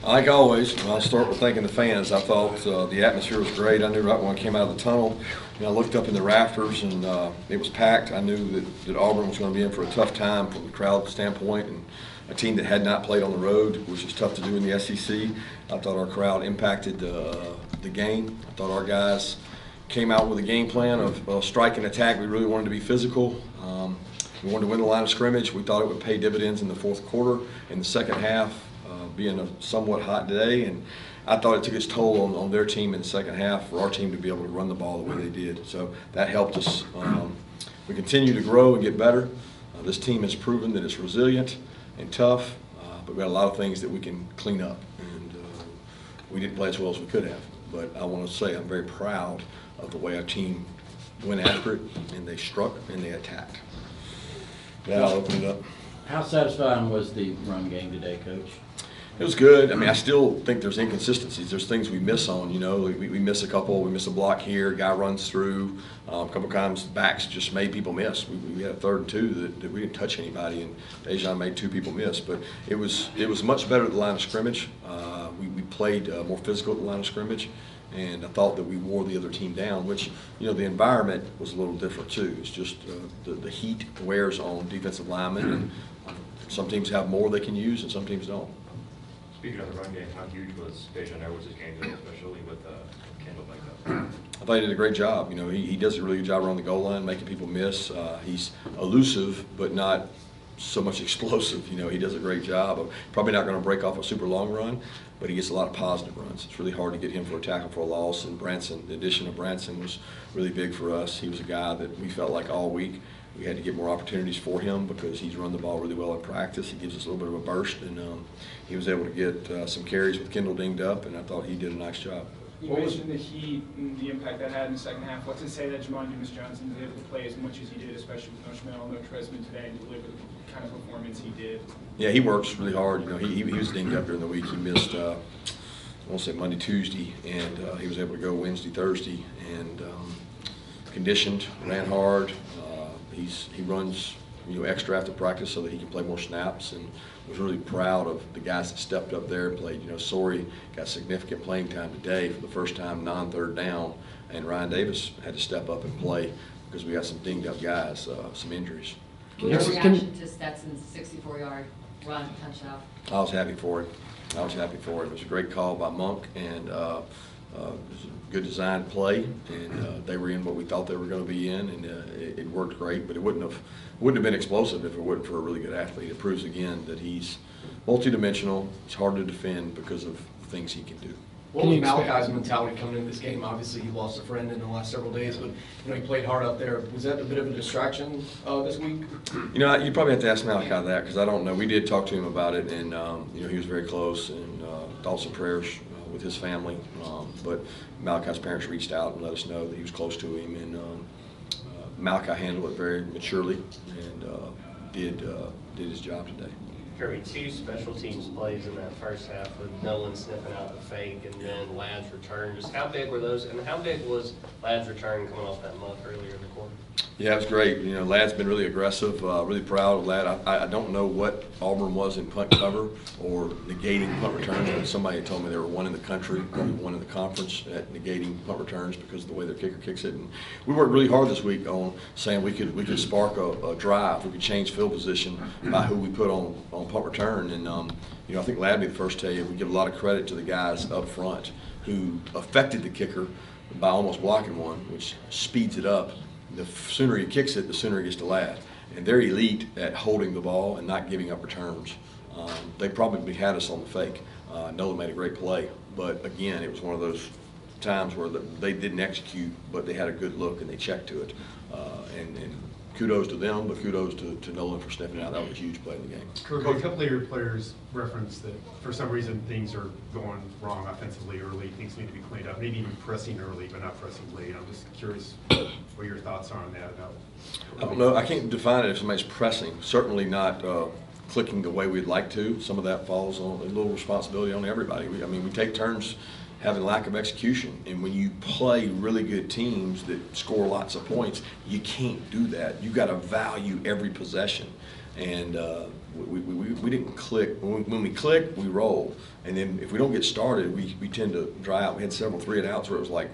Like always, I'll start with thanking the fans. I thought the atmosphere was great. I knew right when I came out of the tunnel, I looked up in the rafters and it was packed. I knew that Auburn was going to be in for a tough time from the crowd standpoint, and a team that had not played on the road, which is tough to do in the SEC. I thought our crowd impacted the game. I thought our guys came out with a game plan of strike and attack. We really wanted to be physical. We wanted to win the line of scrimmage. We thought it would pay dividends in the fourth quarter. In the second half, being a somewhat hot day, and I thought it took its toll on their team in the second half for our team to be able to run the ball the way they did. So that helped us. We continue to grow and get better. This team has proven that it's resilient and tough, but we got a lot of things that we can clean up, and we didn't play as well as we could have. But I want to say I'm very proud of the way our team went after it, and they struck and they attacked. Yeah, I'll open it up. How satisfying was the run game today, Coach? It was good. I mean, I still think there's inconsistencies. There's things we miss on, we miss a couple. We miss a block here, guy runs through. A couple times backs just made people miss. We had a 3rd and 2 that we didn't touch anybody, and Dejan made 2 people miss. But it was much better at the line of scrimmage. We played more physical at the line of scrimmage, and I thought that we wore the other team down, which, the environment was a little different too. It's just the heat wears on defensive linemen, and some teams have more they can use and some teams don't. Speaking of the run game, how huge was Dejan Edwards' game today, especially with Kendall back up? I thought he did a great job. He does a really good job around the goal line, making people miss. He's elusive, but not so much explosive. He does a great job of probably not going to break off a super long run, but he gets a lot of positive runs. It's really hard to get him for a tackle for a loss, and Branson, the addition of Branson was really big for us. He was a guy that we felt like all week we had to get more opportunities for him because he's run the ball really well in practice. He gives us a little bit of a burst, and he was able to get some carries with Kendall dinged up, and I thought he did a nice job. You mentioned the heat and the impact that had in the second half. What's to say that Jamon Dumas-Johnson was able to play as much as he did, especially with no Schmel, no Tresman today, and deliver the kind of performance he did? Yeah, he works really hard. He was dinged up during the week. He missed, I won't say Monday, Tuesday, and he was able to go Wednesday, Thursday, and conditioned, ran hard. He runs extra after practice so that he can play more snaps, and was really proud of the guys that stepped up there and played. Sori got significant playing time today for the first time, non-third down, and Ryan Davis had to step up and play because we got some dinged up guys, some injuries. Your reaction to Stetson's 64-yard run touchdown? I was happy for it. It was a great call by Monk, and it was a good designed play, and they were in what we thought they were going to be in, and it worked great. But it wouldn't have been explosive if it wasn't for a really good athlete. It proves again that he's multidimensional. He's hard to defend because of the things he can do. What was Malachi's mentality coming into this game? Obviously, he lost a friend in the last several days, but he played hard out there. Was that a bit of a distraction this week? You probably have to ask Malachi that because I don't know. We did talk to him about it, and he was very close, and thoughts and prayers with his family. But Malachi's parents reached out and let us know that he was close to him, and Malachi handled it very maturely and did his job today. Kirby, 2 special teams plays in that first half with Nolan sniffing out the fake and then Ladd's return. Just how big were those, and how big was Ladd's return coming off that muff earlier in the quarter? Yeah, it was great. Ladd's been really aggressive, really proud of Ladd. I don't know what Auburn was in punt cover or negating punt returns. Somebody told me they were 1 in the country, probably 1 in the conference at negating punt returns because of the way their kicker kicks it. And we worked really hard this week on saying we could spark a drive. We could change field position by who we put on punt return. And I think Ladd would be the first to tell you we give a lot of credit to the guys up front who affected the kicker by almost blocking one, which speeds it up. The sooner he kicks it, the sooner he gets to Ladd. And they're elite at holding the ball and not giving up returns. They probably had us on the fake. Nolan made a great play, but again, it was one of those times where they didn't execute, but they had a good look and they checked to it. And kudos to them, but kudos to Nolan for stepping out. That was a huge play in the game. Kirby, a couple of your players referenced that for some reason things are going wrong offensively early. Things need to be cleaned up. Maybe even pressing early, but not pressing late. I'm just curious what your thoughts are on that. I don't know. I can't define it if somebody's pressing. Certainly not clicking the way we'd like to. Some of that falls on a little responsibility on everybody. We take turns having lack of execution, and when you play really good teams that score lots of points, you can't do that. You've got to value every possession, and we didn't click. When we click, we roll. And then if we don't get started, we tend to dry out. We had several 3-and-outs where it was like,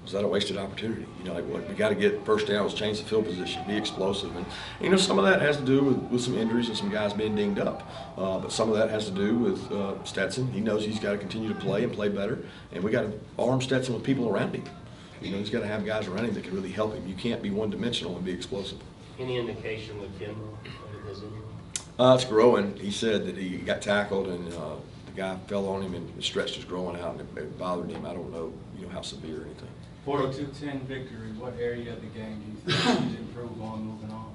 was that a wasted opportunity? You know, like we got to get first downs, change the field position, be explosive. And you know, some of that has to do with some injuries and some guys being dinged up. But some of that has to do with Stetson. He knows he's got to continue to play and play better. And we got to arm Stetson with people around him. You know, he's got to have guys around him that can really help him. You can't be one-dimensional and be explosive. Any indication with Kendall of his injury? It's growing. He said that he got tackled and the guy fell on him and stretched his growing out, and it bothered him. I don't know, how severe or anything. For the 2-10 victory, what area of the game do you think he's improved on moving on?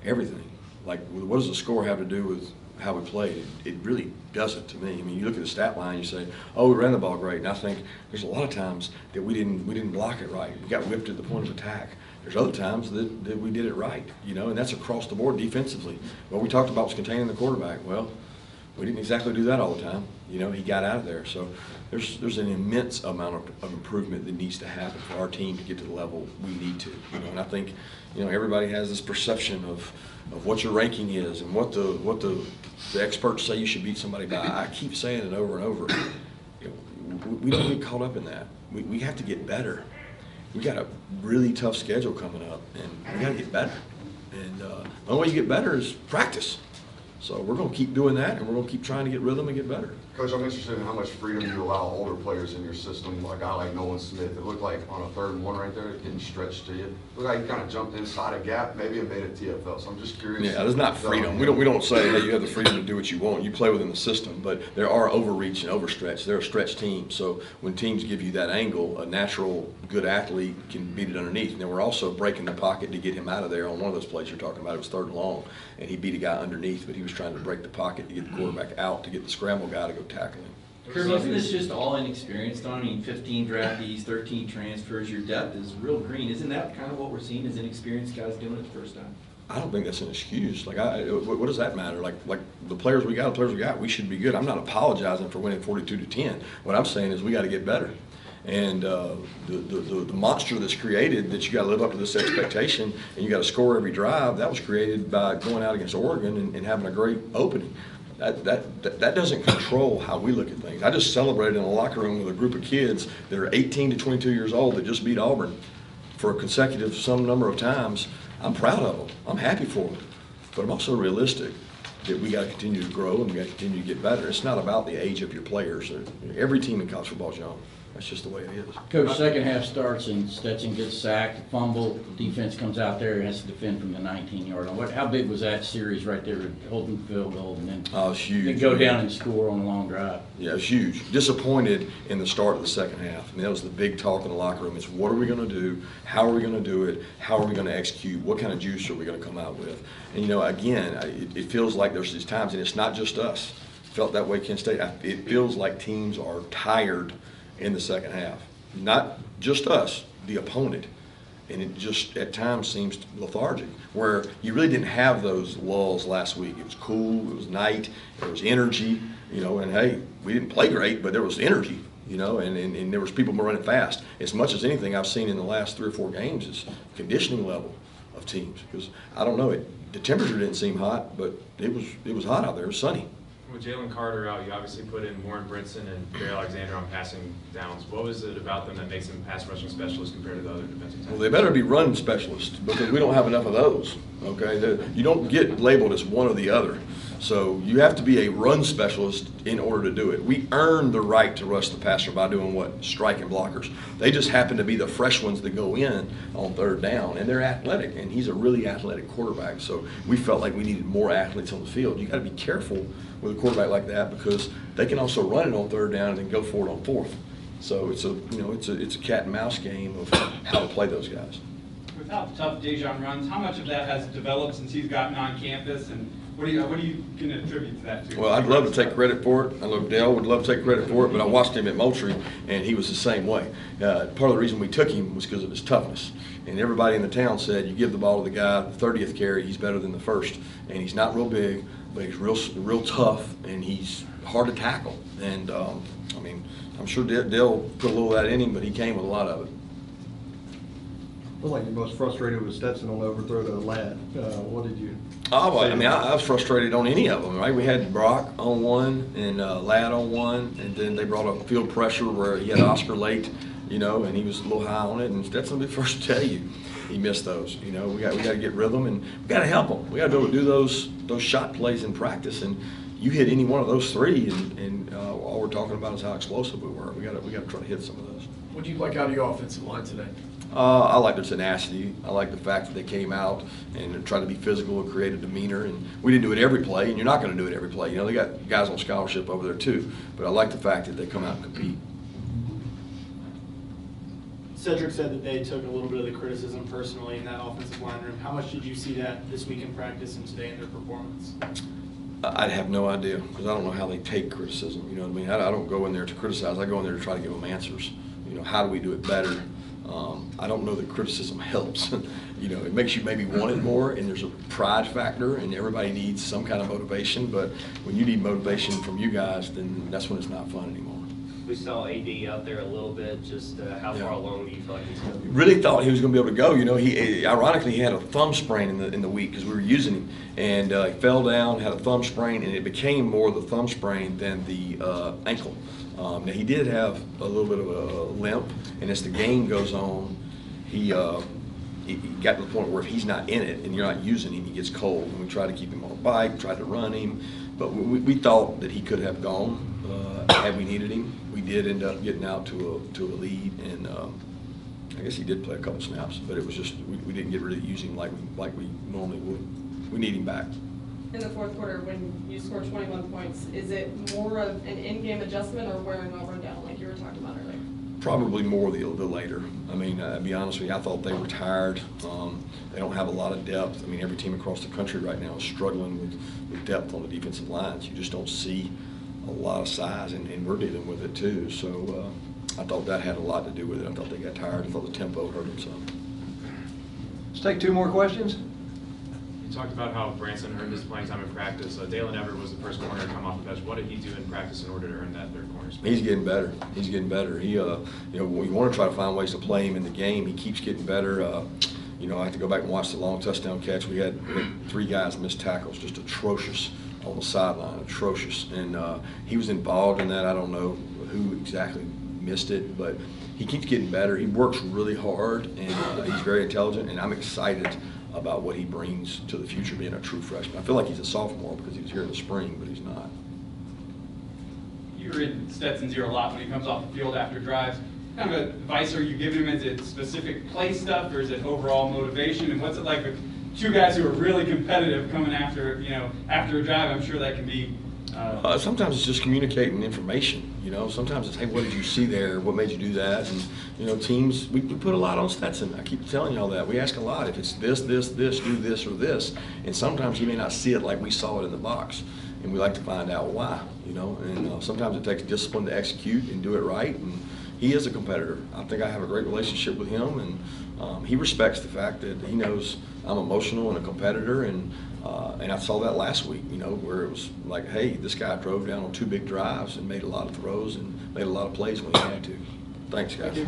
Everything. Like, what does the score have to do with how we played? It really doesn't to me. I mean, you look at the stat line, you say, oh, we ran the ball great, and I think there's a lot of times that we didn't block it right. We got whipped at the point of attack. There's other times that we did it right, and that's across the board defensively. What we talked about was containing the quarterback. Well, we didn't exactly do that all the time. He got out of there. So there's an immense amount of improvement that needs to happen for our team to get to the level we need to. And I think, everybody has this perception of what your ranking is and what the experts say you should beat somebody by. I keep saying it over and over. We don't get caught up in that. We have to get better. We got a really tough schedule coming up, and we got to get better. And the only way you get better is practice. So we're going to keep doing that, and we're going to keep trying to get rhythm and get better. Coach, I'm interested in how much freedom you allow older players in your system. A guy like Nolan Smith, it looked like on a 3rd and 1 right there, it didn't stretch to you. It looked like he kind of jumped inside a gap, maybe it made it TFL. So I'm just curious. Yeah, there's not freedom. We don't say, hey, you have the freedom to do what you want. You play within the system, but there are overreach and overstretch. They're a stretch team. So when teams give you that angle, a natural good athlete can beat it underneath. And then we're also breaking the pocket to get him out of there. On one of those plays you're talking about, it was 3rd and long, and he beat a guy underneath, but he was trying to break the pocket to get the quarterback out, to get the scramble guy to go tackle him. Kirby, isn't this just all inexperienced on? I mean, 15 draftees, 13 transfers, your depth is real green. Isn't that kind of what we're seeing as inexperienced guys doing it the first time? I don't think that's an excuse. Like, what does that matter? Like the players we got, we should be good. I'm not apologizing for winning 42-10. What I'm saying is we got to get better. And the monster that's created, that you got to live up to this expectation and you got to score every drive, that was created by going out against Oregon and having a great opening. That doesn't control how we look at things. I just celebrated in a locker room with a group of kids that are 18 to 22 years old that just beat Auburn for a consecutive some number of times. I'm proud of them. I'm happy for them. But I'm also realistic that we got to continue to grow and we got to continue to get better. It's not about the age of your players. Every team in college football is young. That's just the way it is. Coach, second half starts and Stetson gets sacked, fumble, the defense comes out there and has to defend from the 19-yard line. How big was that series right there, holding the field goal and then it's huge. Go down and score on a long drive? Yeah, it's huge. Disappointed in the start of the second half. I mean, that was the big talk in the locker room. It's what are we going to do? How are we going to do it? How are we going to execute? What kind of juice are we going to come out with? And, again, it feels like there's these times, and it's not just us. Felt that way Kent State. It feels like teams are tired in the second half. Not just us, the opponent. And it just at times seems lethargic, where you really didn't have those lulls last week. It was cool, it was night, there was energy, and hey, we didn't play great, but there was energy, and there was people running fast. As much as anything I've seen in the last 3 or 4 games is conditioning level of teams. Because I don't know, the temperature didn't seem hot, but it was hot out there, it was sunny. With Jalen Carter out, you obviously put in Warren Brinson and Gary Alexander on passing downs. What was it about them that makes them pass rushing specialists compared to the other defensive tackles? Well, they better be run specialists because we don't have enough of those, okay? You don't get labeled as one or the other. So you have to be a run specialist in order to do it. We earn the right to rush the passer by doing what? Striking blockers. They just happen to be the fresh ones that go in on 3rd down, and they're athletic, and he's a really athletic quarterback. So we felt like we needed more athletes on the field. You got to be careful with a quarterback like that because they can also run it on 3rd down and then go for it on 4th. So it's a cat and mouse game of how to play those guys. Without tough Dejon runs, how much of that has developed since he's gotten on campus, and what are you going to attribute to that to? Well, I'd love to take credit for it. I know Dale would love to take credit for it, but I watched him at Moultrie, and he was the same way. Part of the reason we took him was because of his toughness. And everybody in the town said, you give the ball to the guy, the 30th carry, he's better than the first. And he's not real big, but he's real tough, and he's hard to tackle. And, I'm sure Dale put a little of that in him, but he came with a lot of it. I feel like you're most frustrated with Stetson on the overthrow to Ladd. What did you? Oh, well, I mean, I was frustrated on any of them, right? We had Brock on one and Ladd on one, and then they brought up field pressure where he had Oscar late, you know, and he was a little high on it, and Stetson will be the first to tell you he missed those. You know, we got to get rhythm, and we got to help him. We got to be able to do those shot plays in practice, and you hit any one of those three, and all we're talking about is how explosive we were. We got to try to hit some of those. What do you like out of your offensive line today? I like their tenacity. I like the fact that they came out and tried to be physical and create a demeanor. And we didn't do it every play, and you're not going to do it every play. You know, they got guys on scholarship over there too. But I like the fact that they come out and compete. Cedric said that they took a little bit of the criticism personally in that offensive line room. How much did you see that this week in practice and today in their performance? I'd have no idea because I don't know how they take criticism. You know what I mean? I don't go in there to criticize. I go in there to try to give them answers. You know, how do we do it better? I don't know that criticism helps. You know, it makes you maybe want it more, and there's a pride factor, and everybody needs some kind of motivation. But when you need motivation from you guys, then that's when it's not fun anymore. We saw AD out there a little bit. Just how far along do you feel like he's going? Really thought he was going to be able to go. You know, he ironically he had a thumb sprain in the week because we were using him, and he fell down, had a thumb sprain, and it became more the thumb sprain than the ankle. Now he did have a little bit of a limp, and as the game goes on, he got to the point where if he's not in it and you're not using him, he gets cold. And we tried to keep him on a bike, tried to run him, but we thought that he could have gone had we needed him. We did end up getting out to a lead, and I guess he did play a couple snaps, but it was just we didn't get really use him like we normally would. We need him back. In the fourth quarter, when you score 21 points, is it more of an in-game adjustment or wearing Auburn down, like you were talking about earlier? Probably more the later. I mean, to be honest with you, I thought they were tired. They don't have a lot of depth. I mean, every team across the country right now is struggling with depth on the defensive lines. You just don't see a lot of size, and we're dealing with it too. So I thought that had a lot to do with it. I thought they got tired. I thought the tempo hurt them some. Let's take two more questions. You talked about how Branson earned his playing time in practice. Dalen Everett was the first corner to come off the bench. What did he do in practice in order to earn that third corner spot? He's getting better. He's getting better. He, you know, we want to try to find ways to play him in the game. He keeps getting better. You know, I have to go back and watch the long touchdown catch. We had three guys miss tackles, just atrocious on the sideline, atrocious. And he was involved in that. I don't know who exactly missed it, but he keeps getting better. He works really hard, and he's very intelligent, and I'm excited about what he brings to the future being a true freshman. I feel like he's a sophomore because he was here in the spring, but he's not. You're in Stetson's ear a lot when he comes off the field after drives. What kind of advice are you giving him? Is it specific play stuff, or is it overall motivation? And what's it like with two guys who are really competitive coming after, you know, after a drive? I'm sure that can be. Sometimes it's just communicating information. You know, sometimes it's, hey, what did you see there? What made you do that? And you know, teams, we put a lot on Stetson. I keep telling y'all that. We ask a lot. If it's this, do this, or this. And sometimes he may not see it like we saw it in the box. And we like to find out why, you know. And sometimes it takes discipline to execute and do it right. And he is a competitor. I think I have a great relationship with him, and he respects the fact that he knows I'm emotional and a competitor, and I saw that last week, you know, where it was like, hey, this guy drove down on two big drives and made a lot of throws and made a lot of plays when he had to. Thanks, guys.